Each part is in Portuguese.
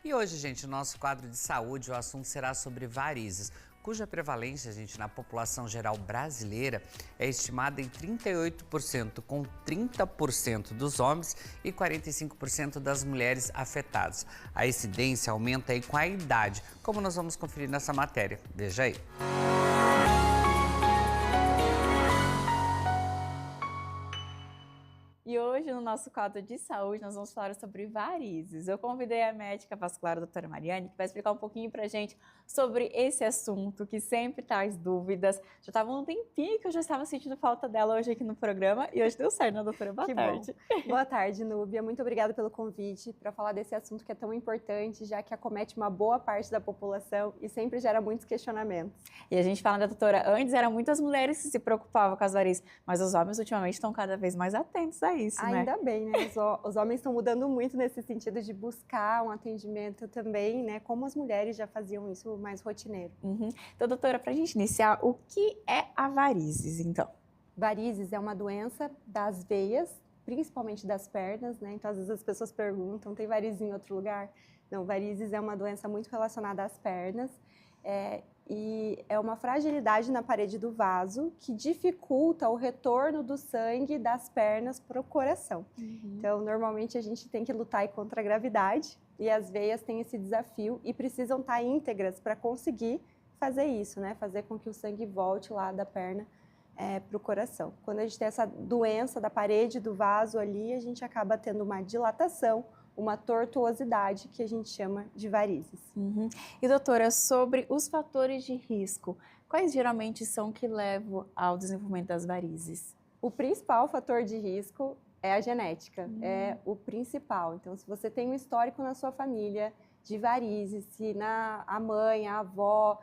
E hoje, gente, no nosso quadro de saúde, o assunto será sobre varizes, cuja prevalência, gente, na população geral brasileira é estimada em 38%, com 30% dos homens e 45% das mulheres afetadas. A incidência aumenta aí com a idade, como nós vamos conferir nessa matéria. Veja aí. E hoje, no nosso quadro de saúde, nós vamos falar sobre varizes. Eu convidei a médica vascular, a doutora Mariane, que vai explicar um pouquinho pra gente sobre esse assunto que sempre traz dúvidas. Já estava um tempinho que eu já estava sentindo falta dela hoje aqui no programa e hoje deu certo, né, doutora? Boa tarde. Bom. Boa tarde, Núbia. Muito obrigada pelo convite para falar desse assunto que é tão importante, já que acomete uma boa parte da população e sempre gera muitos questionamentos. E a gente fala, né, doutora, antes eram muitas mulheres que se preocupavam com as varizes, mas os homens ultimamente estão cada vez mais atentos a isso, né? Ainda bem, né? Os homens estão mudando muito nesse sentido de buscar um atendimento também, né? Como as mulheres já faziam isso mais rotineiro. Então, doutora, para a gente iniciar, o que é a varizes, então? Varizes é uma doença das veias, principalmente das pernas, né? Então, às vezes as pessoas perguntam, tem varizes em outro lugar? Não, varizes é uma doença muito relacionada às pernas. E é uma fragilidade na parede do vaso que dificulta o retorno do sangue das pernas para o coração. Então, normalmente a gente tem que lutar contra a gravidade e as veias têm esse desafio e precisam estar íntegras para conseguir fazer isso, né? Fazer com que o sangue volte lá da perna para o coração. Quando a gente tem essa doença da parede do vaso ali, a gente acaba tendo uma dilatação, uma tortuosidade que a gente chama de varizes. E doutora, sobre os fatores de risco, quais geralmente são que levam ao desenvolvimento das varizes? O principal fator de risco é a genética, é o principal. Então, se você tem um histórico na sua família de varizes, se a mãe, a avó,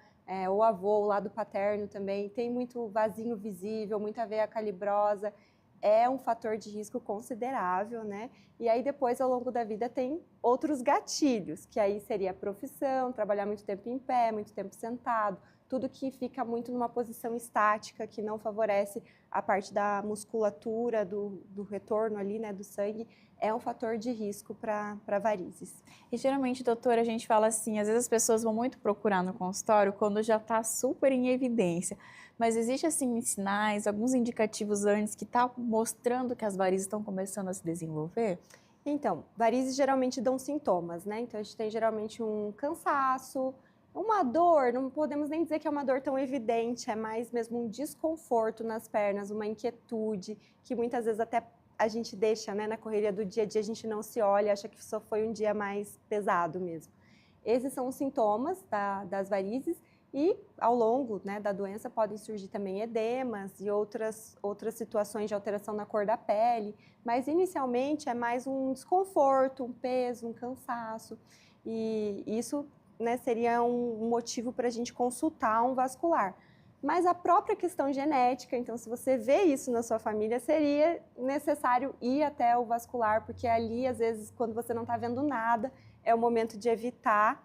o avô, o lado paterno também, tem muito vasinho visível, muita veia calibrosa, é um fator de risco considerável, né? E aí depois, ao longo da vida, tem outros gatilhos, que aí seria a profissão, trabalhar muito tempo em pé, muito tempo sentado, tudo que fica muito numa posição estática, que não favorece a parte da musculatura, do retorno ali, né, do sangue, é um fator de risco para varizes. E geralmente, doutora, a gente fala assim, às vezes as pessoas vão muito procurar no consultório quando já está super em evidência, mas existe assim sinais, alguns indicativos antes que tá mostrando que as varizes estão começando a se desenvolver? Então, varizes geralmente dão sintomas, né? Então, a gente tem geralmente um cansaço, uma dor, não podemos nem dizer que é uma dor tão evidente, é mais mesmo um desconforto nas pernas, uma inquietude, que muitas vezes até a gente deixa, né, na correria do dia a dia, a gente não se olha, acha que só foi um dia mais pesado mesmo. Esses são os sintomas das varizes e ao longo, né, da doença podem surgir também edemas e outras situações de alteração na cor da pele, mas inicialmente é mais um desconforto, um peso, um cansaço e isso, né, seria um motivo para a gente consultar um vascular. Mas a própria questão genética, então se você vê isso na sua família, seria necessário ir até o vascular, porque ali, às vezes, quando você não está vendo nada, é o momento de evitar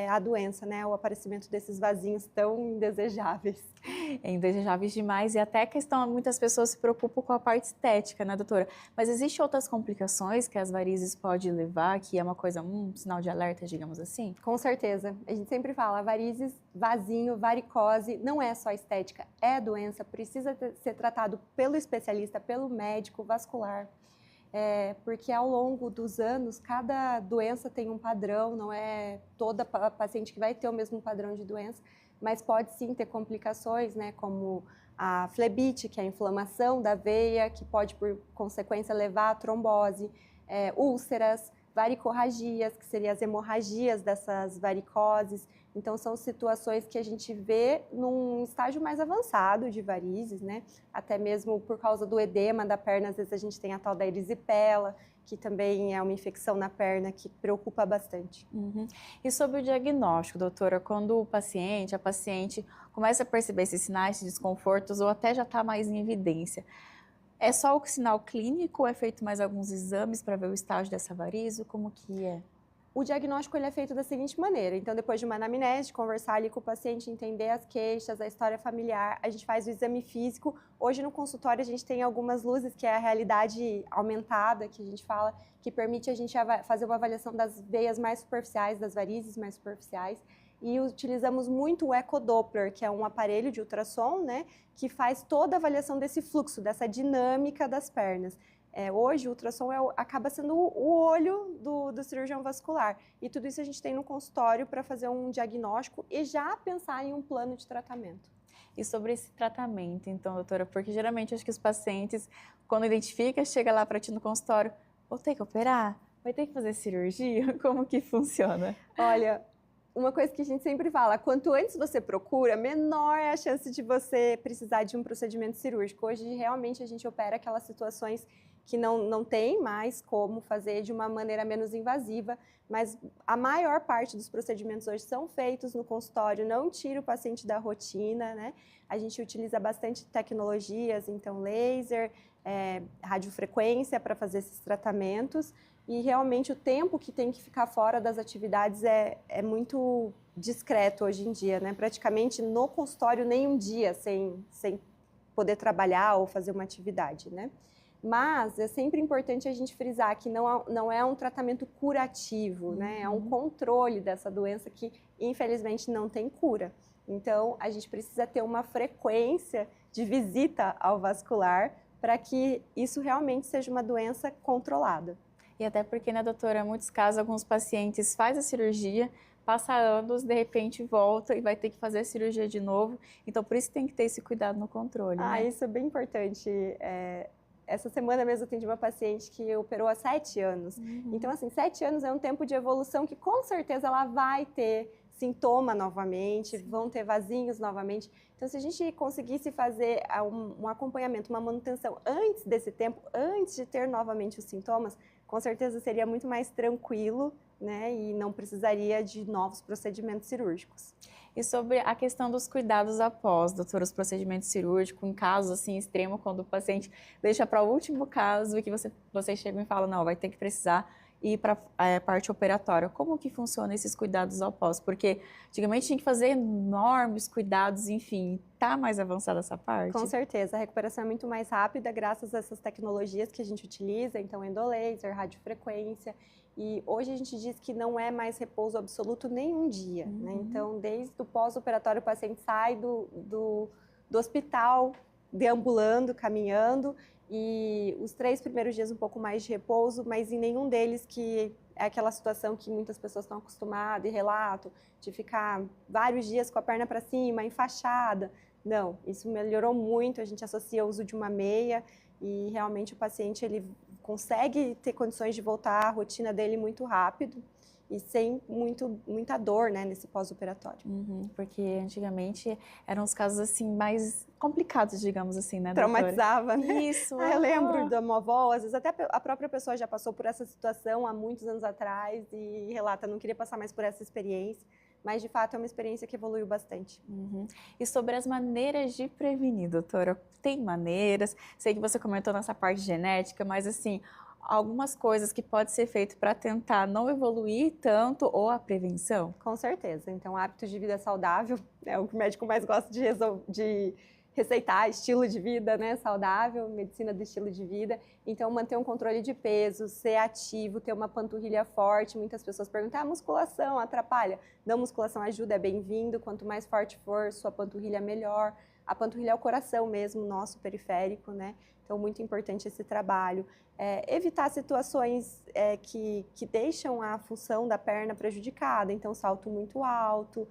a doença, né? O aparecimento desses vasinhos tão indesejáveis. É indesejáveis demais e até a questão, muitas pessoas se preocupam com a parte estética, né, doutora? Mas existem outras complicações que as varizes podem levar, que é uma coisa, um sinal de alerta, digamos assim? Com certeza. A gente sempre fala, varizes, vasinho, varicose, não é só estética, é doença, precisa ser tratado pelo especialista, pelo médico vascular. Porque ao longo dos anos, cada doença tem um padrão, não é toda paciente que vai ter o mesmo padrão de doença, mas pode sim ter complicações, né, como a flebite, que é a inflamação da veia, que pode, por consequência, levar à trombose, úlceras, varicorragias, que seriam as hemorragias dessas varicoses. Então, são situações que a gente vê num estágio mais avançado de varizes, né? Até mesmo por causa do edema da perna, às vezes a gente tem a tal da erisipela, que também é uma infecção na perna que preocupa bastante. E sobre o diagnóstico, doutora, quando a paciente começa a perceber esses sinais de desconfortos ou até já está mais em evidência, é só o sinal clínico ou é feito mais alguns exames para ver o estágio dessa varize? Como que é? O diagnóstico ele é feito da seguinte maneira, então depois de uma anamnese, de conversar ali com o paciente, entender as queixas, a história familiar, a gente faz o exame físico. Hoje no consultório a gente tem algumas luzes, que é a realidade aumentada, que a gente fala, que permite a gente fazer uma avaliação das veias mais superficiais, das varizes mais superficiais. E utilizamos muito o ecodoppler, que é um aparelho de ultrassom, né, que faz toda a avaliação desse fluxo, dessa dinâmica das pernas. Hoje o ultrassom acaba sendo o olho do cirurgião vascular. E tudo isso a gente tem no consultório para fazer um diagnóstico e já pensar em um plano de tratamento. E sobre esse tratamento, então, doutora, porque geralmente acho que os pacientes, quando identifica, chega lá para ti no consultório, vou ter que operar? Vai ter que fazer cirurgia? Como que funciona? Olha, uma coisa que a gente sempre fala, quanto antes você procura, menor é a chance de você precisar de um procedimento cirúrgico. Hoje, realmente, a gente opera aquelas situações que não tem mais como fazer de uma maneira menos invasiva, mas a maior parte dos procedimentos hoje são feitos no consultório, não tira o paciente da rotina, né? A gente utiliza bastante tecnologias, então laser, radiofrequência para fazer esses tratamentos, e realmente o tempo que tem que ficar fora das atividades é muito discreto hoje em dia, né? Praticamente no consultório nem um dia sem poder trabalhar ou fazer uma atividade, né? Mas é sempre importante a gente frisar que não é um tratamento curativo, né? É um controle dessa doença que, infelizmente, não tem cura. Então, a gente precisa ter uma frequência de visita ao vascular para que isso realmente seja uma doença controlada. E até porque, né, doutora, em muitos casos, alguns pacientes fazem a cirurgia, passa anos, de repente volta e vai ter que fazer a cirurgia de novo. Então, por isso tem que ter esse cuidado no controle, né? Isso é bem importante. Essa semana mesmo eu atendi uma paciente que operou há 7 anos. Então, assim, 7 anos é um tempo de evolução que com certeza ela vai ter sintoma novamente, vão ter vasinhos novamente. Então, se a gente conseguisse fazer um acompanhamento, uma manutenção antes desse tempo, antes de ter novamente os sintomas, com certeza seria muito mais tranquilo, né? E não precisaria de novos procedimentos cirúrgicos. E sobre a questão dos cuidados após, doutora, os procedimentos cirúrgicos, em casos assim extremo, quando o paciente deixa para o último caso e que vocês chegam e falam, não, vai ter que precisar ir para a parte operatória. Como que funciona esses cuidados após? Porque antigamente tinha que fazer enormes cuidados, enfim, está mais avançada essa parte? Com certeza, a recuperação é muito mais rápida graças a essas tecnologias que a gente utiliza, então endolaser, radiofrequência. E hoje a gente diz que não é mais repouso absoluto nem um dia, né? Então, desde o pós-operatório, o paciente sai do hospital, deambulando, caminhando, e os 3 primeiros dias um pouco mais de repouso, mas em nenhum deles que é aquela situação que muitas pessoas estão acostumadas e relatam, de ficar vários dias com a perna para cima, enfaixada. Não, isso melhorou muito, a gente associa o uso de uma meia e realmente o paciente ele consegue ter condições de voltar à rotina dele muito rápido e sem muita dor, né, nesse pós-operatório. Porque antigamente eram os casos assim mais complicados, digamos assim, né, doutora? Traumatizava, né? Isso. Eu lembro da minha avó, às vezes até a própria pessoa já passou por essa situação há muitos anos atrás e relata, não queria passar mais por essa experiência, mas de fato é uma experiência que evoluiu bastante. E sobre as maneiras de prevenir, doutora? Tem maneiras? Sei que você comentou nessa parte genética, mas assim, algumas coisas que pode ser feito para tentar não evoluir tanto ou a prevenção? Com certeza. Então, hábitos de vida saudável é o que o médico mais gosta de receitar, estilo de vida, né, saudável, medicina do estilo de vida. Então, manter um controle de peso, ser ativo, ter uma panturrilha forte. Muitas pessoas perguntam, musculação atrapalha? Não, musculação ajuda, é bem-vindo. Quanto mais forte for, sua panturrilha melhor. A panturrilha é o coração mesmo, nosso periférico, né? Então, muito importante esse trabalho. Evitar situações que deixam a função da perna prejudicada, então salto muito alto,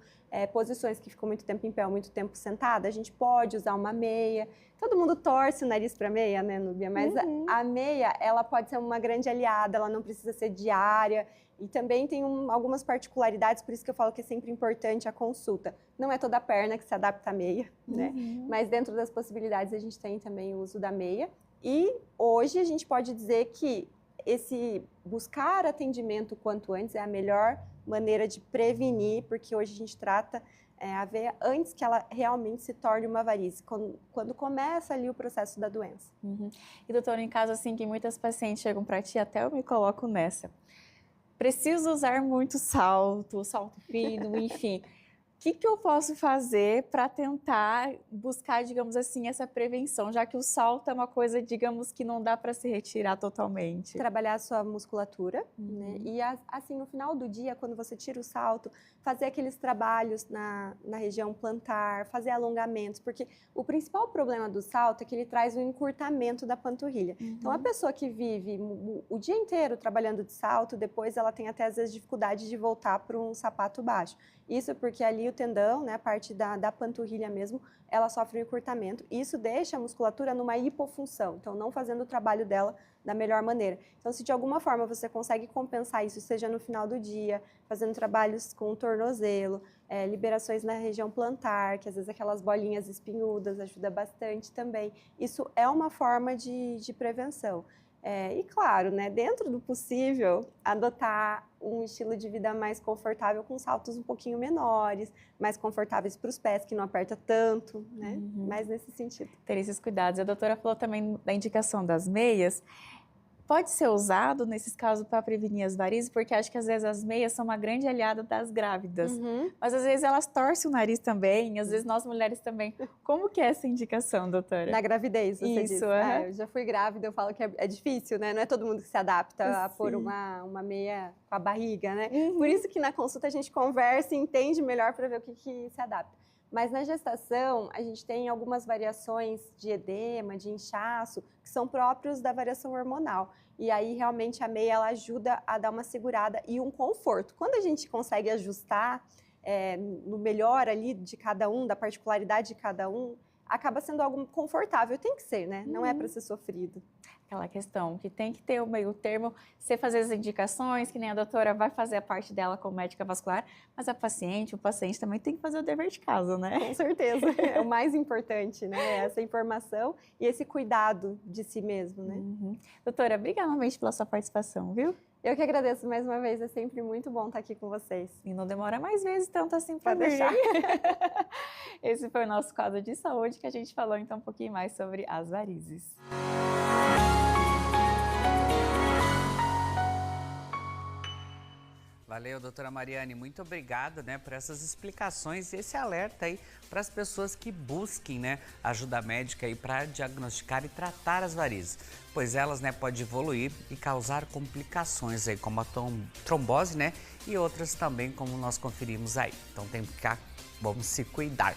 posições que ficam muito tempo em pé ou muito tempo sentada, a gente pode usar uma meia. Todo mundo torce o nariz para meia, né, Núbia? Mas a meia, ela pode ser uma grande aliada, ela não precisa ser diária. E também tem algumas particularidades, por isso que eu falo que é sempre importante a consulta. Não é toda a perna que se adapta à meia, né? Mas dentro das possibilidades a gente tem também o uso da meia. E hoje a gente pode dizer que esse buscar atendimento quanto antes é a melhor maneira de prevenir, porque hoje a gente trata a veia antes que ela realmente se torne uma varize, quando começa ali o processo da doença. E doutora, em caso assim que muitas pacientes chegam para ti, até eu me coloco nessa. preciso usar muito salto, salto fino, enfim. O que eu posso fazer para tentar buscar, digamos assim, essa prevenção, já que o salto é uma coisa, digamos, que não dá para se retirar totalmente? Trabalhar a sua musculatura, né? E assim, no final do dia, quando você tira o salto, fazer aqueles trabalhos na região plantar, fazer alongamentos, porque o principal problema do salto é que ele traz um encurtamento da panturrilha. Então, a pessoa que vive o dia inteiro trabalhando de salto, depois ela tem até às vezes dificuldade de voltar para um sapato baixo. Isso porque ali o tendão, né, a parte da panturrilha mesmo, ela sofre um encurtamento. Isso deixa a musculatura numa hipofunção, então não fazendo o trabalho dela da melhor maneira. Então, se de alguma forma você consegue compensar isso, seja no final do dia, fazendo trabalhos com o tornozelo, liberações na região plantar, que às vezes aquelas bolinhas espinhudas ajuda bastante também. Isso é uma forma de prevenção. E claro, né, dentro do possível, adotar um estilo de vida mais confortável com saltos um pouquinho menores, mais confortáveis para os pés, que não aperta tanto, né? Mais nesse sentido. Ter esses cuidados. A doutora falou também da indicação das meias. Pode ser usado nesses casos para prevenir as varizes, porque acho que às vezes as meias são uma grande aliada das grávidas. Mas às vezes elas torcem o nariz também, às vezes nós mulheres também. Como que é essa indicação, doutora? Na gravidez, você Isso, disse. Eu já fui grávida, eu falo que é difícil, né? Não é todo mundo que se adapta a pôr uma meia com a barriga, né? Por isso que na consulta a gente conversa e entende melhor para ver o que se adapta. Mas na gestação, a gente tem algumas variações de edema, de inchaço, que são próprios da variação hormonal. E aí, realmente, a meia ela ajuda a dar uma segurada e um conforto. Quando a gente consegue ajustar no melhor ali de cada um, da particularidade de cada um, acaba sendo algo confortável. Tem que ser, né? Não é para ser sofrido. Aquela questão que tem que ter o meio termo, você fazer as indicações, que nem a doutora vai fazer a parte dela como médica vascular, mas a paciente, o paciente também tem que fazer o dever de casa, né? Com certeza, é o mais importante, né? Essa informação e esse cuidado de si mesmo, né? Doutora, obrigada novamente pela sua participação, viu? Eu que agradeço mais uma vez, é sempre muito bom estar aqui com vocês. E não demora mais vezes tanto assim para deixar. Esse foi o nosso quadro de saúde, que a gente falou então um pouquinho mais sobre as varizes. Valeu, doutora Mariane, muito obrigado, né, por essas explicações e esse alerta aí para as pessoas que busquem, né, ajuda médica aí para diagnosticar e tratar as varizes, pois elas, né, podem evoluir e causar complicações aí, como a trombose, né, e outras também, como nós conferimos aí. Então tem que ficar, vamos se cuidar.